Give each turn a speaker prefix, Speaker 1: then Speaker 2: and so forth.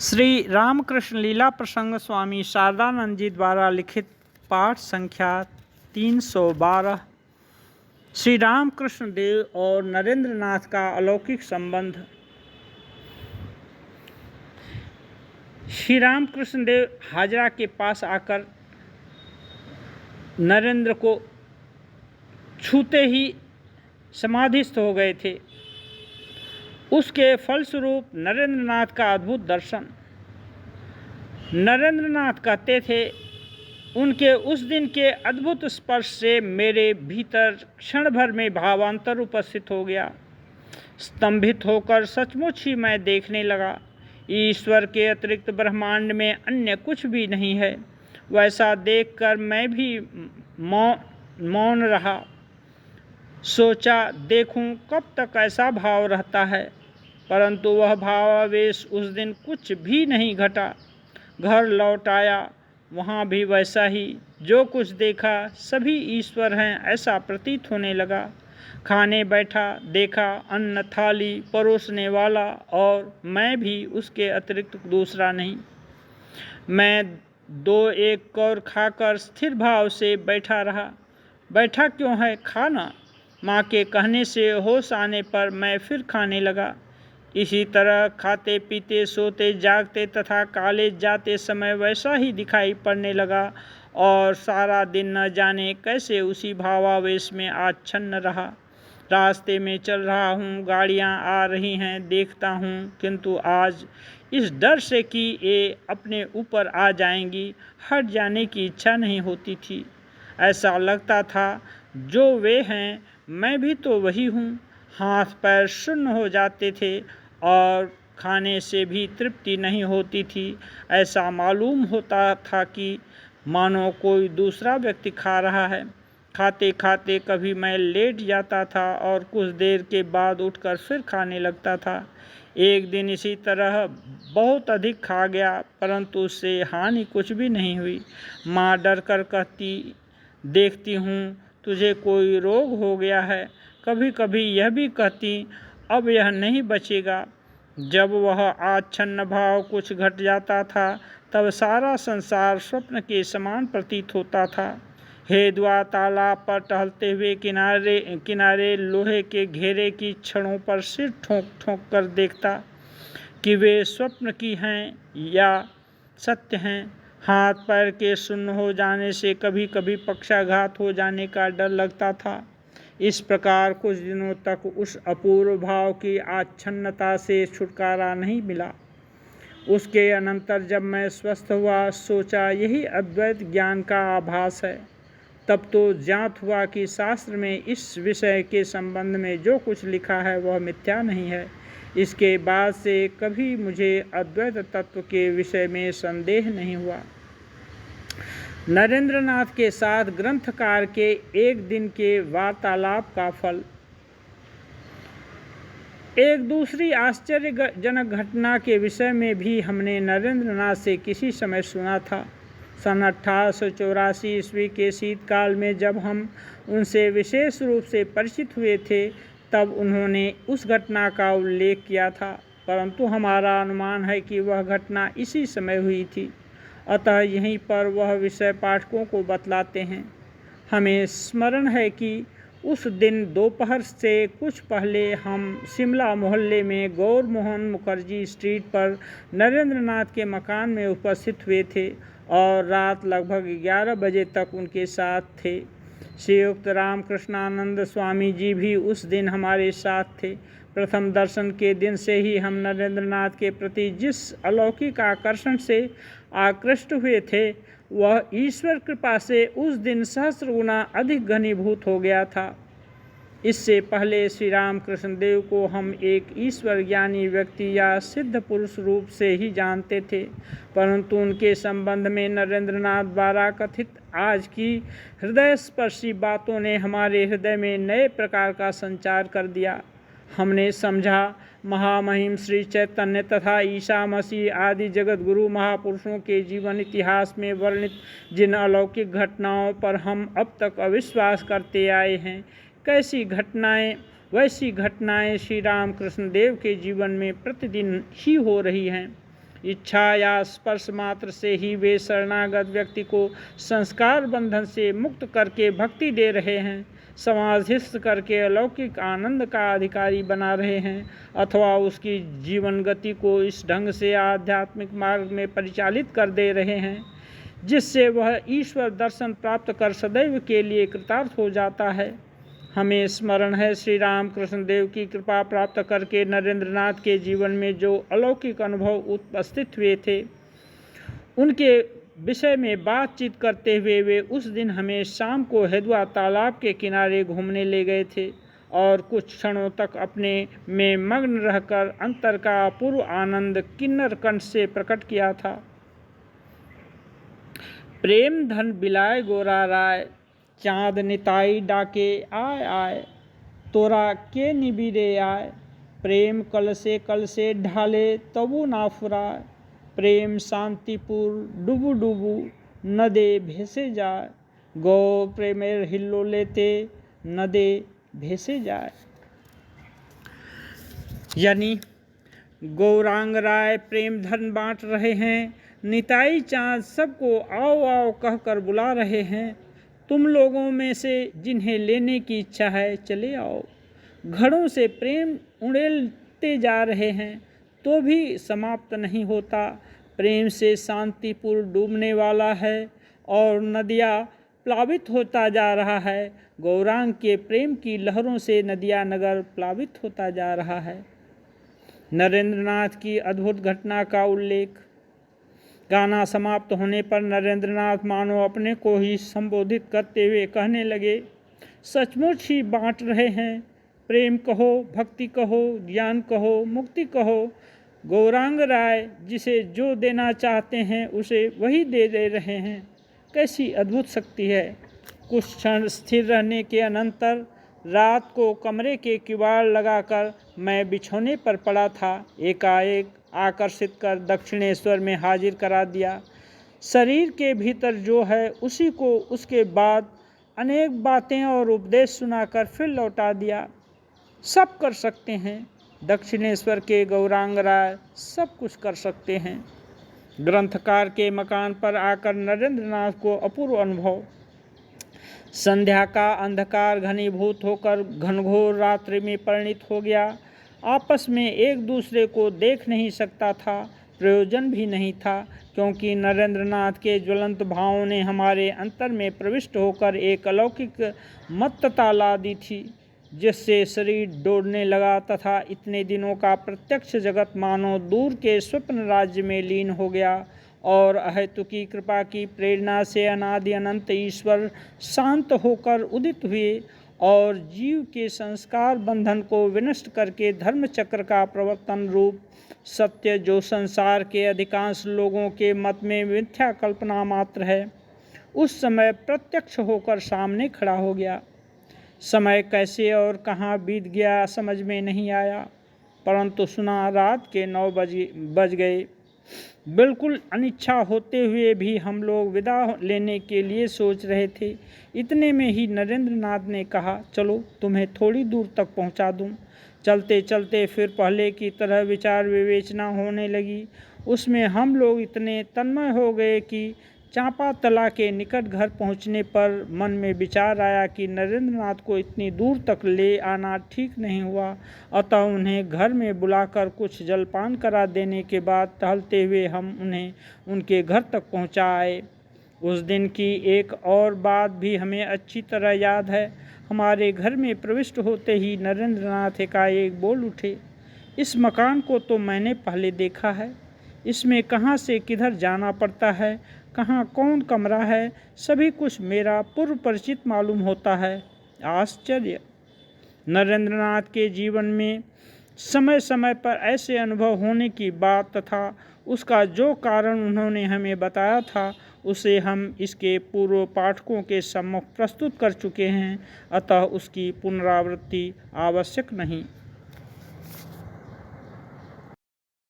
Speaker 1: श्री रामकृष्ण लीला प्रसंग स्वामी शारदानंद जी द्वारा लिखित पाठ संख्या 312। श्री रामकृष्ण देव और नरेंद्र नाथ का अलौकिक संबंध। श्री रामकृष्ण देव हाजरा के पास आकर नरेंद्र को छूते ही समाधिस्थ हो गए थे। उसके फलस्वरूप नरेंद्र नाथ का अद्भुत दर्शन। नरेंद्र नाथ कहते थे, उनके उस दिन के अद्भुत स्पर्श से मेरे भीतर क्षण भर में भावांतर उपस्थित हो गया। स्तंभित होकर सचमुच ही मैं देखने लगा, ईश्वर के अतिरिक्त ब्रह्मांड में अन्य कुछ भी नहीं है। वैसा देखकर मैं भी मौन रहा। सोचा, देखूं कब तक ऐसा भाव रहता है, परंतु वह भावावेश उस दिन कुछ भी नहीं घटा। घर लौट आया, वहाँ भी वैसा ही। जो कुछ देखा सभी ईश्वर हैं ऐसा प्रतीत होने लगा। खाने बैठा, देखा अन्न थाली परोसने वाला और मैं भी, उसके अतिरिक्त दूसरा नहीं। मैं 2-1 कौर खाकर स्थिर भाव से बैठा रहा। बैठा क्यों है, खाना। माँ के कहने से होश आने पर मैं फिर खाने लगा। इसी तरह खाते पीते सोते जागते तथा कॉलेज जाते समय वैसा ही दिखाई पड़ने लगा और सारा दिन न जाने कैसे उसी भावावेश में आच्छन्न रहा। रास्ते में चल रहा हूँ, गाड़ियाँ आ रही हैं, देखता हूँ, किंतु आज इस डर से कि ये अपने ऊपर आ जाएंगी, हट जाने की इच्छा नहीं होती थी। ऐसा लगता था जो वे हैं मैं भी तो वही हूँ। हाथ पैर शून्य हो जाते थे और खाने से भी तृप्ति नहीं होती थी। ऐसा मालूम होता था कि मानो कोई दूसरा व्यक्ति खा रहा है। खाते खाते कभी मैं लेट जाता था और कुछ देर के बाद उठकर फिर खाने लगता था। एक दिन इसी तरह बहुत अधिक खा गया, परंतु उससे हानि कुछ भी नहीं हुई। माँ डर कर कहती, देखती हूँ तुझे कोई रोग हो गया है। कभी कभी यह भी कहती, अब यह नहीं बचेगा। जब वह आच्छन्न भाव कुछ घट जाता था तब सारा संसार स्वप्न के समान प्रतीत होता था। हेदुआ तालाब पर टहलते हुए किनारे लोहे के घेरे की छड़ों पर सिर ठोंक ठोंक कर देखता कि वे स्वप्न की हैं या सत्य हैं। हाथ पैर के शून्य हो जाने से कभी कभी पक्षाघात हो जाने का डर लगता था। इस प्रकार कुछ दिनों तक उस अपूर्व भाव की आच्छन्नता से छुटकारा नहीं मिला। उसके अनंतर जब मैं स्वस्थ हुआ, सोचा यही अद्वैत ज्ञान का आभास है। तब तो ज्ञात हुआ कि शास्त्र में इस विषय के संबंध में जो कुछ लिखा है वह मिथ्या नहीं है। इसके बाद से कभी मुझे अद्वैत तत्व के विषय में संदेह नहीं हुआ। नरेंद्र नाथ के साथ ग्रंथकार के एक दिन के वार्तालाप का फल। एक दूसरी आश्चर्यजनक घटना के विषय में भी हमने नरेंद्र नाथ से किसी समय सुना था। सन 1884 ईस्वी के शीतकाल में जब हम उनसे विशेष रूप से परिचित हुए थे, तब उन्होंने उस घटना का उल्लेख किया था, परंतु हमारा अनुमान है कि वह घटना इसी समय हुई थी। अतः यहीं पर वह विषय पाठकों को बतलाते हैं। हमें स्मरण है कि उस दिन दोपहर से कुछ पहले हम शिमला मोहल्ले में गौर मोहन मुखर्जी स्ट्रीट पर नरेंद्र नाथ के मकान में उपस्थित हुए थे और रात लगभग 11 बजे तक उनके साथ थे। श्रीयुक्त रामकृष्णानंद स्वामी जी भी उस दिन हमारे साथ थे। प्रथम दर्शन के दिन से ही हम नरेंद्र नाथ के प्रति जिस अलौकिक आकर्षण से आकृष्ट हुए थे, वह ईश्वर कृपा से उस दिन सहस्र गुना अधिक घनीभूत हो गया था। इससे पहले श्री रामकृष्ण देव को हम एक ईश्वर ज्ञानी व्यक्ति या सिद्ध पुरुष रूप से ही जानते थे, परंतु उनके संबंध में नरेंद्र नाथ द्वारा कथित आज की हृदय स्पर्शी बातों ने हमारे हृदय में नए प्रकार का संचार कर दिया। हमने समझा, महामहिम श्री चैतन्य तथा ईसा मसीह आदि जगत गुरु महापुरुषों के जीवन इतिहास में वर्णित जिन अलौकिक घटनाओं पर हम अब तक अविश्वास करते आए हैं, कैसी घटनाएं वैसी घटनाएं श्री रामकृष्ण देव के जीवन में प्रतिदिन ही हो रही हैं। इच्छा या स्पर्श मात्र से ही वे शरणागत व्यक्ति को संस्कार बंधन से मुक्त करके भक्ति दे रहे हैं, समाधिस्थ करके अलौकिक आनंद का अधिकारी बना रहे हैं, अथवा उसकी जीवन गति को इस ढंग से आध्यात्मिक मार्ग में परिचालित कर दे रहे हैं जिससे वह ईश्वर दर्शन प्राप्त कर सदैव के लिए कृतार्थ हो जाता है। हमें स्मरण है श्री रामकृष्ण देव की कृपा प्राप्त करके नरेंद्रनाथ के जीवन में जो अलौकिक अनुभव उपस्थित हुए थे, उनके विषय में बातचीत करते हुए वे उस दिन हमें शाम को हदवा तालाब के किनारे घूमने ले गए थे और कुछ क्षणों तक अपने में मग्न रहकर अंतर का अपूर्व आनंद किन्नर कंठ से प्रकट किया था। प्रेम धन बिलाय गोरा राय, चाँद निताई डाके आय आय, तोरा के निबिरे आय, प्रेम कल से ढाले तबु ना फुराय, प्रेम शांतिपुर डुबू डुबू नदे भेसे जाए, गौ प्रेमेर हिल्लो लेते नदे भेसे जाए। यानी गौरांग राय प्रेम धन बांट रहे हैं, निताई चाँद सबको आओ आओ कहकर बुला रहे हैं, तुम लोगों में से जिन्हें लेने की इच्छा है चले आओ। घड़ों से प्रेम उड़ेलते जा रहे हैं तो भी समाप्त नहीं होता। प्रेम से शांतिपुर डूबने वाला है और नदियाँ प्लावित होता जा रहा है। गौरांग के प्रेम की लहरों से नदिया नगर प्लावित होता जा रहा है। नरेंद्रनाथ की अद्भुत घटना का उल्लेख। गाना समाप्त होने पर नरेंद्रनाथ मानो अपने को ही संबोधित करते हुए कहने लगे, सचमुच ही बांट रहे हैं। प्रेम कहो, भक्ति कहो, ज्ञान कहो, मुक्ति कहो। गौरांग राय जिसे जो देना चाहते हैं उसे वही दे रहे हैं। कैसी अद्भुत शक्ति है। कुछ क्षण स्थिर रहने के अनंतर रात को कमरे के किवाड़ लगाकर मैं बिछौने पर पड़ा था। एकाएक आकर्षित कर दक्षिणेश्वर में हाजिर करा दिया। शरीर के भीतर जो है उसी को उसके बाद अनेक बातें और उपदेश सुनाकर फिर लौटा दिया। सब कर सकते हैं। दक्षिणेश्वर के गौरांग राय सब कुछ कर सकते हैं। ग्रंथकार के मकान पर आकर नरेंद्रनाथ को अपूर्व अनुभव। संध्या का अंधकार घनीभूत होकर घनघोर रात्रि में परिणित हो गया। आपस में एक दूसरे को देख नहीं सकता था, प्रयोजन भी नहीं था, क्योंकि नरेंद्रनाथ के ज्वलंत भावों ने हमारे अंतर में प्रविष्ट होकर एक अलौकिक मत्तता ला दी थी, जिससे शरीर दौड़ने लगा तथा इतने दिनों का प्रत्यक्ष जगत मानो दूर के स्वप्न राज्य में लीन हो गया और अहेतुकी कृपा की प्रेरणा से अनादि अनंत ईश्वर शांत होकर उदित हुए और जीव के संस्कार बंधन को विनष्ट करके धर्म चक्र का प्रवर्तन रूप सत्य, जो संसार के अधिकांश लोगों के मत में मिथ्या कल्पना मात्र है, उस समय प्रत्यक्ष होकर सामने खड़ा हो गया। समय कैसे और कहाँ बीत गया समझ में नहीं आया, परंतु सुना रात के 9 बज गए। बिल्कुल अनिच्छा होते हुए भी हम लोग विदा लेने के लिए सोच रहे थे। इतने में ही नरेंद्रनाथ ने कहा, चलो तुम्हें थोड़ी दूर तक पहुंचा दूं। चलते चलते फिर पहले की तरह विचार विवेचना होने लगी। उसमें हम लोग इतने तन्मय हो गए कि चांपातला के निकट घर पहुंचने पर मन में विचार आया कि नरेंद्रनाथ को इतनी दूर तक ले आना ठीक नहीं हुआ, अतः उन्हें घर में बुलाकर कुछ जलपान करा देने के बाद टहलते हुए हम उन्हें उनके घर तक पहुंचा आए। उस दिन की एक और बात भी हमें अच्छी तरह याद है। हमारे घर में प्रविष्ट होते ही नरेंद्रनाथ एकाएक बोल उठे, इस मकान को तो मैंने पहले देखा है, इसमें कहाँ से किधर जाना पड़ता है, कहाँ कौन कमरा है, सभी कुछ मेरा पूर्व परिचित मालूम होता है। आश्चर्य! नरेंद्रनाथ के जीवन में समय समय पर ऐसे अनुभव होने की बात तथा उसका जो कारण उन्होंने हमें बताया था, उसे हम इसके पूर्व पाठकों के सम्मुख प्रस्तुत कर चुके हैं, अतः उसकी पुनरावृत्ति आवश्यक नहीं।